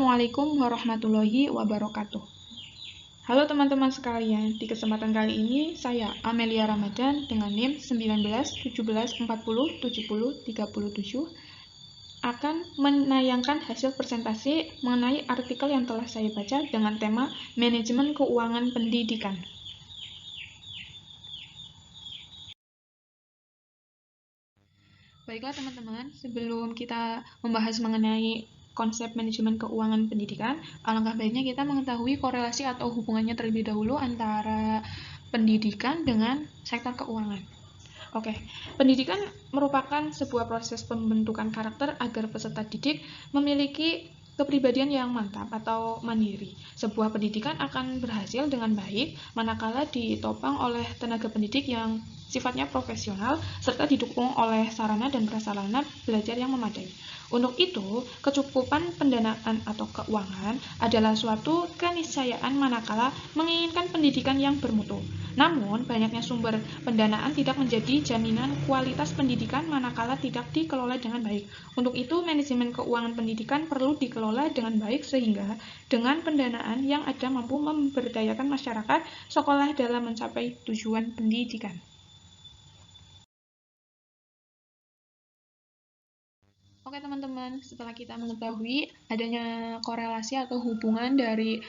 Assalamualaikum warahmatullahi wabarakatuh. Halo teman-teman sekalian, di kesempatan kali ini saya Amelia Ramadan dengan NIM 1917407037 akan menayangkan hasil presentasi mengenai artikel yang telah saya baca dengan tema Manajemen Keuangan Pendidikan. Baiklah teman-teman, sebelum kita membahas mengenai konsep manajemen keuangan pendidikan, alangkah baiknya kita mengetahui korelasi atau hubungannya terlebih dahulu antara pendidikan dengan sektor keuangan. Oke, pendidikan merupakan sebuah proses pembentukan karakter agar peserta didik memiliki kepribadian yang mantap atau mandiri. Sebuah pendidikan akan berhasil dengan baik manakala ditopang oleh tenaga pendidik yang sifatnya profesional serta didukung oleh sarana dan prasarana belajar yang memadai. Untuk itu, kecukupan pendanaan atau keuangan adalah suatu keniscayaan manakala menginginkan pendidikan yang bermutu. Namun, banyaknya sumber pendanaan tidak menjadi jaminan kualitas pendidikan manakala tidak dikelola dengan baik. Untuk itu, manajemen keuangan pendidikan perlu dikelola dengan baik sehingga dengan pendanaan yang ada mampu memberdayakan masyarakat sekolah dalam mencapai tujuan pendidikan. Oke teman-teman, setelah kita mengetahui adanya korelasi atau hubungan dari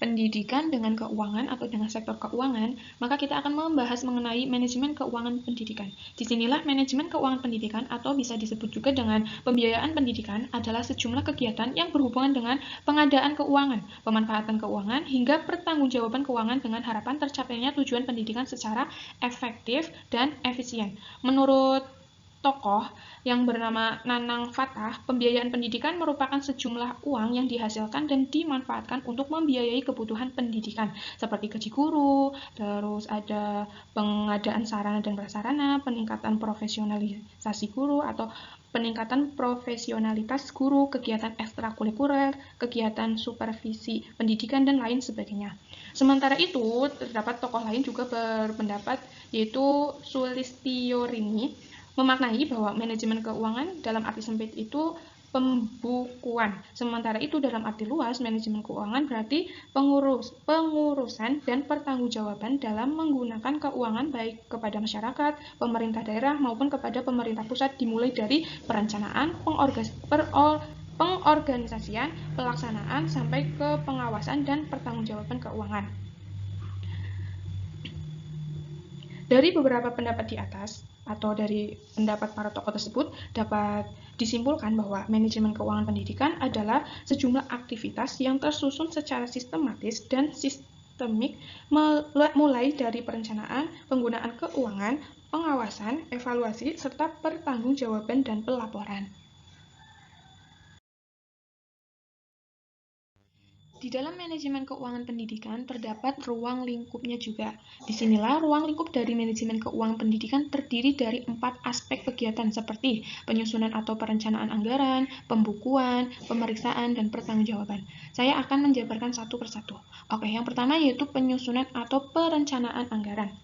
pendidikan dengan keuangan atau dengan sektor keuangan, maka kita akan membahas mengenai manajemen keuangan pendidikan. Disinilah manajemen keuangan pendidikan atau bisa disebut juga dengan pembiayaan pendidikan adalah sejumlah kegiatan yang berhubungan dengan pengadaan keuangan, pemanfaatan keuangan, hingga pertanggungjawaban keuangan dengan harapan tercapainya tujuan pendidikan secara efektif dan efisien. Menurut tokoh yang bernama Nanang Fatah, pembiayaan pendidikan merupakan sejumlah uang yang dihasilkan dan dimanfaatkan untuk membiayai kebutuhan pendidikan, seperti gaji guru, terus ada pengadaan sarana dan prasarana, peningkatan profesionalisasi guru atau peningkatan profesionalitas guru, kegiatan ekstrakurikuler, kegiatan supervisi pendidikan, dan lain sebagainya. Sementara itu, terdapat tokoh lain juga berpendapat, yaitu Sulistiorini, memaknai bahwa manajemen keuangan dalam arti sempit itu pembukuan. Sementara itu dalam arti luas, manajemen keuangan berarti pengurusan dan pertanggungjawaban dalam menggunakan keuangan baik kepada masyarakat, pemerintah daerah maupun kepada pemerintah pusat, dimulai dari perencanaan, pengorganisasian, pelaksanaan sampai ke pengawasan dan pertanggungjawaban keuangan. Dari beberapa pendapat di atas, atau dari pendapat para tokoh tersebut, dapat disimpulkan bahwa manajemen keuangan pendidikan adalah sejumlah aktivitas yang tersusun secara sistematis dan sistemik, mulai dari perencanaan, penggunaan keuangan, pengawasan, evaluasi, serta pertanggungjawaban dan pelaporan. Di dalam manajemen keuangan pendidikan terdapat ruang lingkupnya juga. Disinilah ruang lingkup dari manajemen keuangan pendidikan terdiri dari 4 aspek kegiatan seperti penyusunan atau perencanaan anggaran, pembukuan, pemeriksaan, dan pertanggungjawaban. Saya akan menjabarkan satu persatu. Oke, yang pertama yaitu penyusunan atau perencanaan anggaran,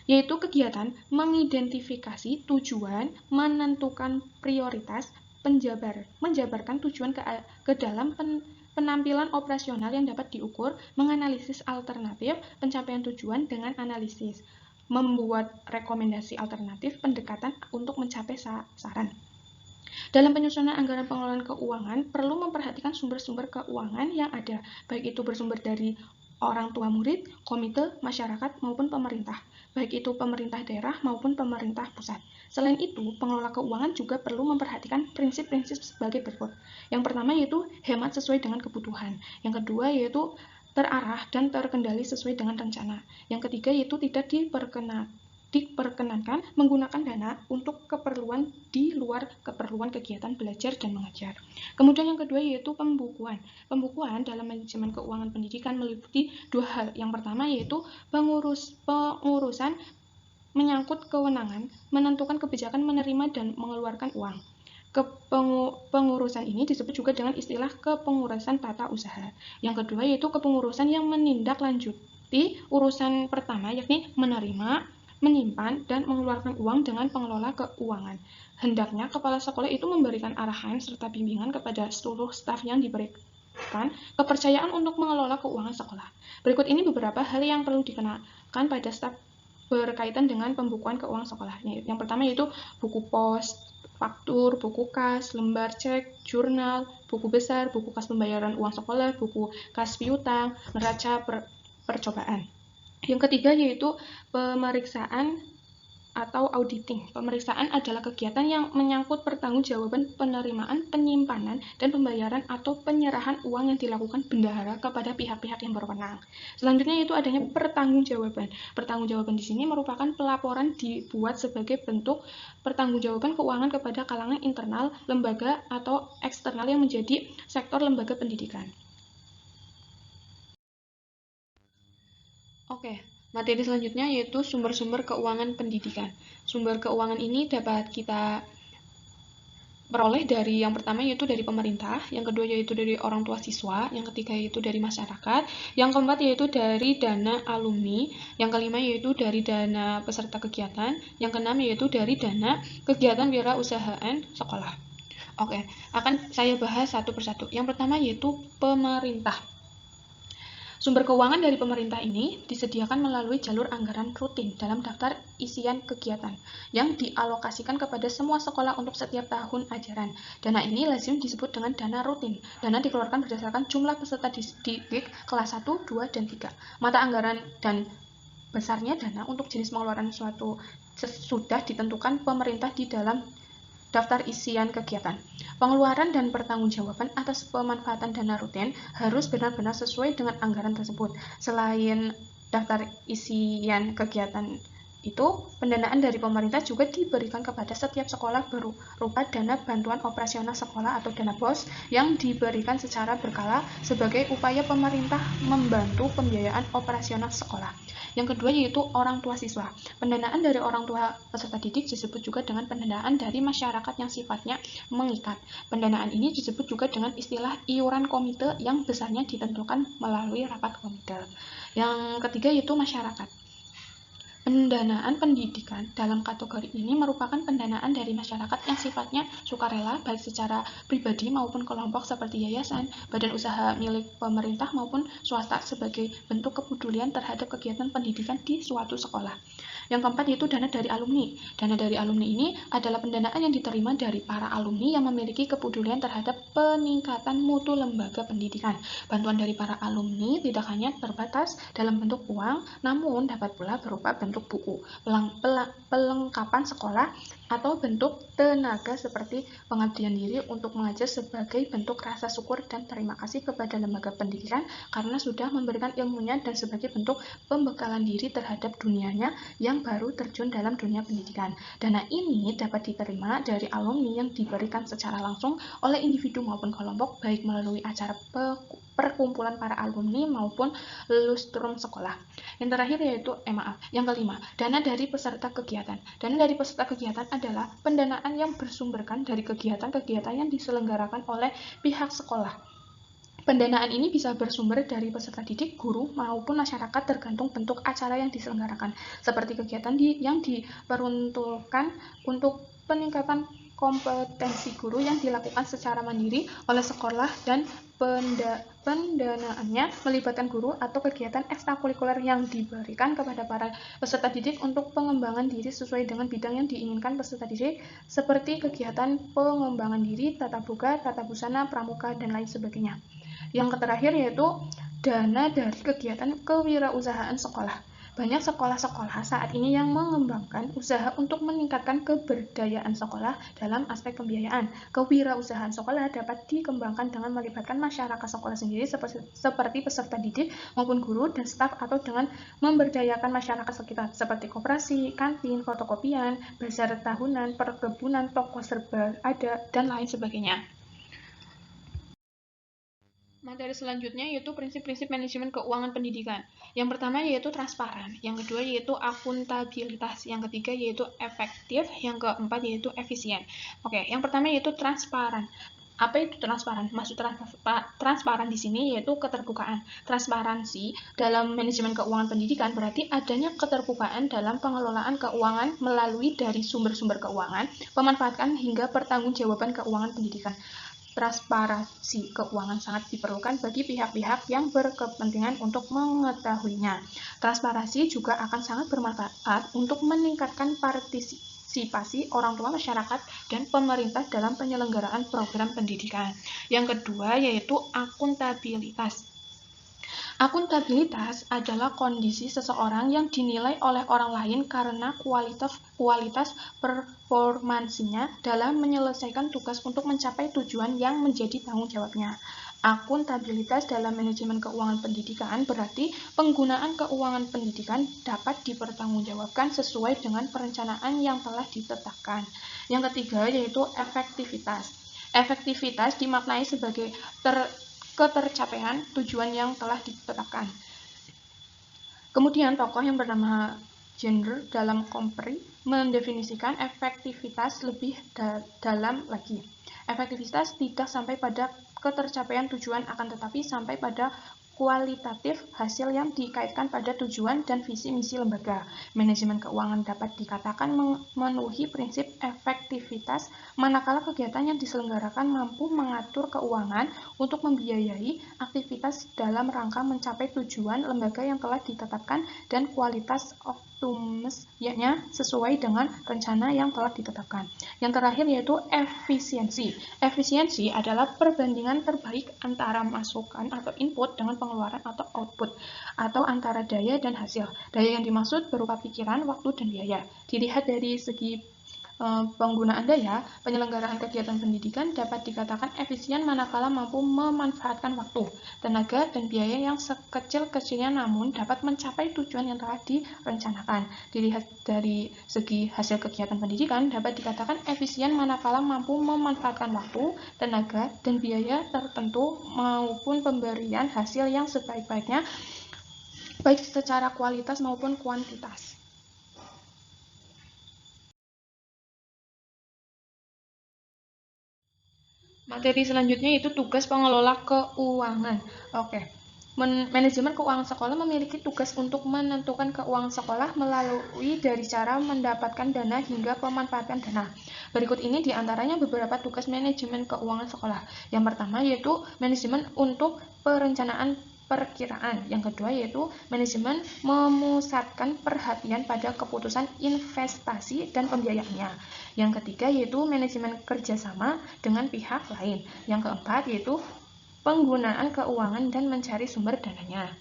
yaitu kegiatan mengidentifikasi tujuan, menentukan prioritas, menjabarkan tujuan ke dalam penampilan operasional yang dapat diukur, menganalisis alternatif pencapaian tujuan dengan analisis, membuat rekomendasi alternatif pendekatan untuk mencapai sasaran. Dalam penyusunan anggaran pengelolaan keuangan, perlu memperhatikan sumber-sumber keuangan yang ada, baik itu bersumber dari orang tua murid, komite, masyarakat, maupun pemerintah, baik itu pemerintah daerah maupun pemerintah pusat. Selain itu, pengelola keuangan juga perlu memperhatikan prinsip-prinsip sebagai berikut. Yang pertama yaitu hemat sesuai dengan kebutuhan. Yang kedua yaitu terarah dan terkendali sesuai dengan rencana. Yang ketiga yaitu tidak diperkenankan menggunakan dana untuk keperluan di luar keperluan kegiatan belajar dan mengajar. Kemudian yang kedua yaitu pembukuan. Pembukuan dalam manajemen keuangan pendidikan meliputi 2 hal. Yang pertama yaitu pengurusan menyangkut kewenangan menentukan kebijakan menerima dan mengeluarkan uang. Kepengurusan ini disebut juga dengan istilah kepengurusan tata usaha. Yang kedua yaitu kepengurusan yang menindaklanjuti urusan pertama, yakni menerima, menyimpan, dan mengeluarkan uang dengan pengelola keuangan. Hendaknya kepala sekolah itu memberikan arahan serta bimbingan kepada seluruh staf yang diberi kepercayaan untuk mengelola keuangan sekolah. Berikut ini beberapa hal yang perlu dikenakan pada staf berkaitan dengan pembukuan keuangan sekolah. Yang pertama yaitu buku pos, faktur, buku kas, lembar cek, jurnal, buku besar, buku kas pembayaran uang sekolah, buku kas piutang, neraca percobaan. Yang ketiga yaitu pemeriksaan atau auditing. Pemeriksaan adalah kegiatan yang menyangkut pertanggungjawaban penerimaan, penyimpanan, dan pembayaran atau penyerahan uang yang dilakukan bendahara kepada pihak-pihak yang berwenang. Selanjutnya yaitu adanya pertanggungjawaban. Pertanggungjawaban di sini merupakan pelaporan dibuat sebagai bentuk pertanggungjawaban keuangan kepada kalangan internal, lembaga, atau eksternal yang menjadi sektor lembaga pendidikan. Oke. Materi selanjutnya yaitu sumber-sumber keuangan pendidikan. Sumber keuangan ini dapat kita peroleh dari yang pertama yaitu dari pemerintah, yang kedua yaitu dari orang tua siswa, yang ketiga yaitu dari masyarakat, yang keempat yaitu dari dana alumni, yang kelima yaitu dari dana peserta kegiatan, yang keenam yaitu dari dana kegiatan wirausahaan sekolah. Oke, akan saya bahas satu persatu. Yang pertama yaitu pemerintah. Sumber keuangan dari pemerintah ini disediakan melalui jalur anggaran rutin dalam daftar isian kegiatan yang dialokasikan kepada semua sekolah untuk setiap tahun ajaran. Dana ini lazim disebut dengan dana rutin. Dana dikeluarkan berdasarkan jumlah peserta didik kelas 1, 2, dan 3. Mata anggaran dan besarnya dana untuk jenis pengeluaran suatu sudah ditentukan pemerintah di dalam daftar isian kegiatan. Pengeluaran dan pertanggungjawaban atas pemanfaatan dana rutin harus benar-benar sesuai dengan anggaran tersebut. Selain daftar isian kegiatan itu, pendanaan dari pemerintah juga diberikan kepada setiap sekolah berupa dana bantuan operasional sekolah atau dana BOS yang diberikan secara berkala sebagai upaya pemerintah membantu pembiayaan operasional sekolah. Yang kedua yaitu orang tua siswa. Pendanaan dari orang tua peserta didik disebut juga dengan pendanaan dari masyarakat yang sifatnya mengikat. Pendanaan ini disebut juga dengan istilah iuran komite yang besarnya ditentukan melalui rapat komite. Yang ketiga yaitu masyarakat. Pendanaan pendidikan dalam kategori ini merupakan pendanaan dari masyarakat yang sifatnya sukarela, baik secara pribadi maupun kelompok seperti yayasan, badan usaha milik pemerintah maupun swasta sebagai bentuk kepedulian terhadap kegiatan pendidikan di suatu sekolah. Yang keempat yaitu dana dari alumni. Dana dari alumni ini adalah pendanaan yang diterima dari para alumni yang memiliki kepedulian terhadap peningkatan mutu lembaga pendidikan. Bantuan dari para alumni tidak hanya terbatas dalam bentuk uang, namun dapat pula berupa bentuk buku, pelengkapan sekolah, atau bentuk tenaga seperti pengabdian diri untuk mengajar sebagai bentuk rasa syukur dan terima kasih kepada lembaga pendidikan karena sudah memberikan ilmunya dan sebagai bentuk pembekalan diri terhadap dunianya yang baru terjun dalam dunia pendidikan. Dana ini dapat diterima dari alumni yang diberikan secara langsung oleh individu maupun kelompok baik melalui acara perkumpulan para alumni maupun lustrum sekolah. Yang terakhir yaitu yang kelima, dana dari peserta kegiatan. Dana dari peserta kegiatan adalah pendanaan yang bersumberkan dari kegiatan-kegiatan yang diselenggarakan oleh pihak sekolah. Pendanaan ini bisa bersumber dari peserta didik, guru, maupun masyarakat tergantung bentuk acara yang diselenggarakan, seperti kegiatan yang diperuntukkan untuk peningkatan kompetensi guru yang dilakukan secara mandiri oleh sekolah dan pendanaannya melibatkan guru atau kegiatan ekstrakurikuler yang diberikan kepada para peserta didik untuk pengembangan diri sesuai dengan bidang yang diinginkan peserta didik, seperti kegiatan pengembangan diri, tata boga, tata busana, pramuka, dan lain sebagainya. Yang terakhir yaitu dana dari kegiatan kewirausahaan sekolah. Banyak sekolah-sekolah saat ini yang mengembangkan usaha untuk meningkatkan keberdayaan sekolah dalam aspek pembiayaan. Kewirausahaan sekolah dapat dikembangkan dengan melibatkan masyarakat sekolah sendiri seperti peserta didik maupun guru dan staf atau dengan memberdayakan masyarakat sekitar seperti koperasi, kantin, fotokopian, bazar tahunan, perkebunan, toko serba ada, dan lain sebagainya. Materi selanjutnya yaitu prinsip-prinsip manajemen keuangan pendidikan. Yang pertama yaitu transparan, yang kedua yaitu akuntabilitas, yang ketiga yaitu efektif, yang keempat yaitu efisien. Oke, yang pertama yaitu transparan. Apa itu transparan? Maksud transparan di sini yaitu keterbukaan. Transparansi dalam manajemen keuangan pendidikan berarti adanya keterbukaan dalam pengelolaan keuangan melalui dari sumber-sumber keuangan, pemanfaatan hingga pertanggungjawaban keuangan pendidikan. Transparansi keuangan sangat diperlukan bagi pihak-pihak yang berkepentingan untuk mengetahuinya. Transparansi juga akan sangat bermanfaat untuk meningkatkan partisipasi orang tua, masyarakat, dan pemerintah dalam penyelenggaraan program pendidikan. Yang kedua yaitu akuntabilitas. Akuntabilitas adalah kondisi seseorang yang dinilai oleh orang lain karena kualitas performansinya dalam menyelesaikan tugas untuk mencapai tujuan yang menjadi tanggung jawabnya. Akuntabilitas dalam manajemen keuangan pendidikan berarti penggunaan keuangan pendidikan dapat dipertanggungjawabkan sesuai dengan perencanaan yang telah ditetapkan. Yang ketiga yaitu efektivitas. Efektivitas dimaknai sebagai ketercapaian tujuan yang telah ditetapkan. Kemudian tokoh yang bernama Gender dalam Compre mendefinisikan efektivitas lebih dalam lagi. Efektivitas tidak sampai pada ketercapaian tujuan akan tetapi sampai pada kualitatif hasil yang dikaitkan pada tujuan dan visi misi lembaga. Manajemen keuangan dapat dikatakan memenuhi prinsip efektivitas manakala kegiatan yang diselenggarakan mampu mengatur keuangan untuk membiayai aktivitas dalam rangka mencapai tujuan lembaga yang telah ditetapkan dan kualitas optimisnya sesuai dengan rencana yang telah ditetapkan. Yang terakhir yaitu efisiensi. Efisiensi adalah perbandingan terbaik antara masukan atau input dengan pengeluaran atau output, atau antara daya dan hasil. Daya yang dimaksud berupa pikiran, waktu, dan biaya. Dilihat dari segi penggunaan daya, penyelenggaraan kegiatan pendidikan dapat dikatakan efisien manakala mampu memanfaatkan waktu, tenaga, dan biaya yang sekecil-kecilnya namun dapat mencapai tujuan yang telah direncanakan. Dilihat dari segi hasil kegiatan pendidikan dapat dikatakan efisien manakala mampu memanfaatkan waktu, tenaga, dan biaya tertentu maupun pemberian hasil yang sebaik-baiknya baik secara kualitas maupun kuantitas. Materi selanjutnya itu tugas pengelola keuangan. Oke. Manajemen keuangan sekolah memiliki tugas untuk menentukan keuangan sekolah melalui dari cara mendapatkan dana hingga pemanfaatan dana. Berikut ini diantaranya beberapa tugas manajemen keuangan sekolah. Yang pertama yaitu manajemen untuk perencanaan perkiraan. Yang kedua yaitu manajemen memusatkan perhatian pada keputusan investasi dan pembiayaannya. Yang ketiga yaitu manajemen kerjasama dengan pihak lain. Yang keempat yaitu penggunaan keuangan dan mencari sumber dananya.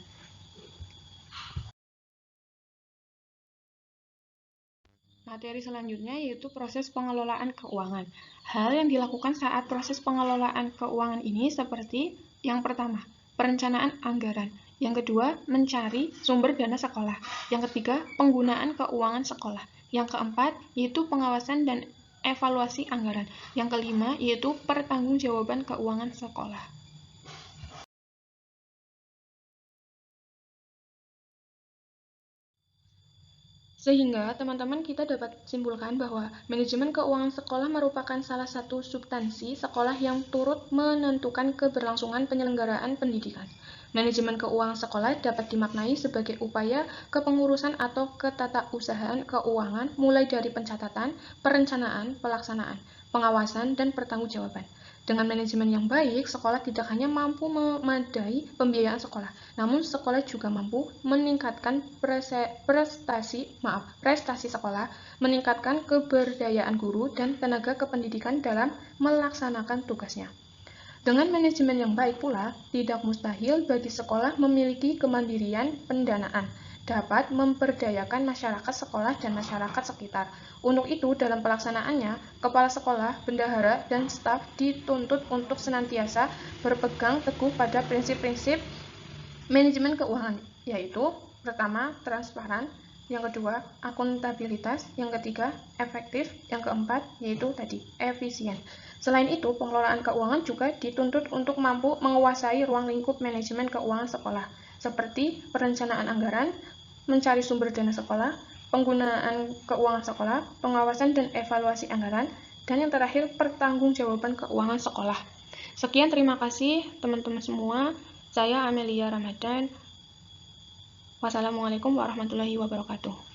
Materi selanjutnya yaitu proses pengelolaan keuangan. Hal yang dilakukan saat proses pengelolaan keuangan ini seperti yang pertama, perencanaan anggaran. Yang kedua, mencari sumber dana sekolah. Yang ketiga, penggunaan keuangan sekolah. Yang keempat, yaitu pengawasan dan evaluasi anggaran. Yang kelima, yaitu pertanggungjawaban keuangan sekolah. Sehingga teman-teman kita dapat simpulkan bahwa manajemen keuangan sekolah merupakan salah satu substansi sekolah yang turut menentukan keberlangsungan penyelenggaraan pendidikan. Manajemen keuangan sekolah dapat dimaknai sebagai upaya kepengurusan atau ketatausahaan keuangan mulai dari pencatatan, perencanaan, pelaksanaan, pengawasan, dan pertanggungjawaban. Dengan manajemen yang baik, sekolah tidak hanya mampu memadai pembiayaan sekolah, namun sekolah juga mampu meningkatkan prestasi sekolah, meningkatkan keberdayaan guru dan tenaga kependidikan dalam melaksanakan tugasnya. Dengan manajemen yang baik pula, tidak mustahil bagi sekolah memiliki kemandirian pendanaan, dapat memberdayakan masyarakat sekolah dan masyarakat sekitar. Untuk itu, dalam pelaksanaannya, kepala sekolah, bendahara, dan staf dituntut untuk senantiasa berpegang teguh pada prinsip-prinsip manajemen keuangan, yaitu pertama, transparan, yang kedua, akuntabilitas, yang ketiga, efektif, yang keempat, yaitu tadi, efisien. Selain itu, pengelolaan keuangan juga dituntut untuk mampu menguasai ruang lingkup manajemen keuangan sekolah, seperti perencanaan anggaran, mencari sumber dana sekolah, penggunaan keuangan sekolah, pengawasan dan evaluasi anggaran, dan yang terakhir, pertanggungjawaban keuangan sekolah. Sekian, terima kasih teman-teman semua. Saya Amelia Ramadan. Wassalamualaikum warahmatullahi wabarakatuh.